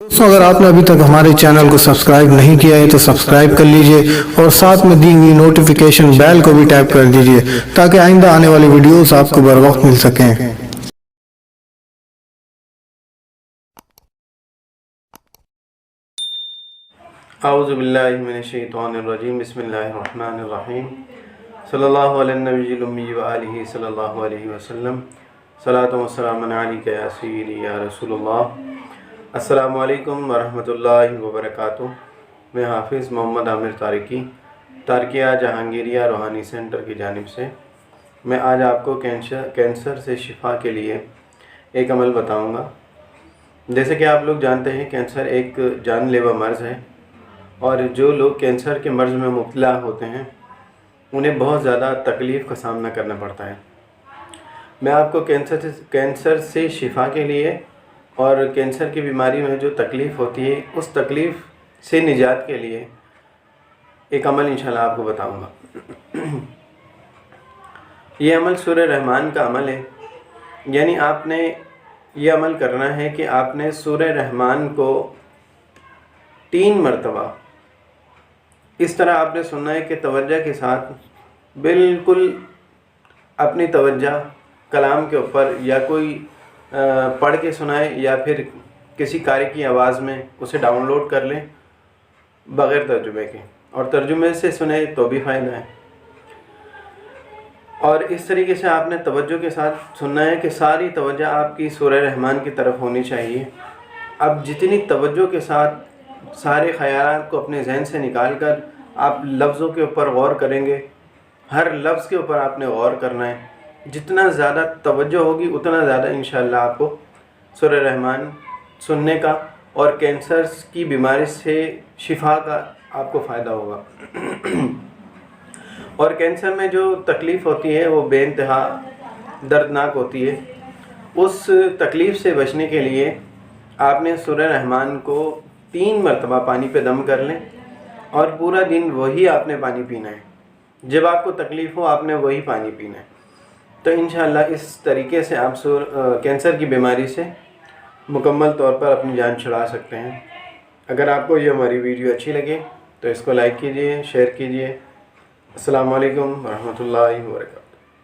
दोस्तों, अगर आपने अभी तक हमारे चैनल को सब्सक्राइब नहीं किया है तो सब्सक्राइब कर लीजिए और साथ में दी हुई नोटिफिकेशन बेल को भी टैप कर दीजिए ताकि आइंदा आने वाली वीडियोस आपको बर वक्त मिल सकें। औज़ु बिल्लाहि मिनश्शैतानिर्रजीम बिस्मिल्लाहिर्रहमानिर्रहीम सल्लल्लाहु अला नबिय्यिल उम्मी व आलिहि सल्लल्लाहु अलैहि वसल्लम सलातु व सलामुन अलैका या सय्यदी या रसूलल्लाह। अस्सलामु अलैकुम व रहमतुल्लाहि व बरकातुहू। मैं हाफिज़ मोहम्मद आमिर तारकिया जहांगीरिया रूहानी सेंटर की जानिब से मैं आज आपको कैंसर से शिफा के लिए एक अमल बताऊंगा। जैसे कि आप लोग जानते हैं, कैंसर एक जानलेवा मर्ज़ है और जो लोग कैंसर के मर्ज़ में मुब्तला होते हैं उन्हें बहुत ज़्यादा तकलीफ़ का सामना करना पड़ता है। मैं आपको कैंसर से शिफा के लिए और कैंसर की बीमारी में जो तकलीफ़ होती है उस तकलीफ़ से निजात के लिए एक अमल इंशाल्लाह आपको बताऊंगा। ये अमल सूरह रहमान का अमल है, यानी आपने ये अमल करना है कि आपने सूरह रहमान को 3 मरतबा इस तरह आपने सुनना है कि तवज्जो के साथ बिल्कुल अपनी तवज्जो कलाम के ऊपर या कोई पढ़ के सुनाए या फिर किसी कारी की आवाज़ में उसे डाउनलोड कर लें बग़ैर तर्जुमे के, और तर्जुमे से सुने तो भी फ़ायदा है। और इस तरीके से आपने तवज्जो के साथ सुनना है कि सारी तवज्जो आपकी सूरह रहमान की तरफ होनी चाहिए। अब जितनी तवज्जो के साथ सारे ख़यालात को अपने जहन से निकाल कर आप लफ्ज़ों के ऊपर गौर करेंगे, हर लफ्ज़ के ऊपर आपने गौर करना है। जितना ज़्यादा तवज्जो होगी उतना ज़्यादा इंशाअल्लाह आपको सूरह रहमान सुनने का और कैंसर की बीमारी से शिफा का आपको फ़ायदा होगा। और कैंसर में जो तकलीफ़ होती है वो बेइंतहा दर्दनाक होती है। उस तकलीफ़ से बचने के लिए आपने सूरह रहमान को 3 मरतबा पानी पे दम कर लें और पूरा दिन वही आपने पानी पीना है। जब आपको तकलीफ़ हो आपने वही पानी पीना है। तो इंशाअल्लाह इस तरीके से आप कैंसर की बीमारी से मुकम्मल तौर पर अपनी जान छुड़ा सकते हैं। अगर आपको ये हमारी वीडियो अच्छी लगे तो इसको लाइक कीजिए, शेयर कीजिए। अस्सलामु अलैकुम व रहमतुल्लाहि व बरकातुहू।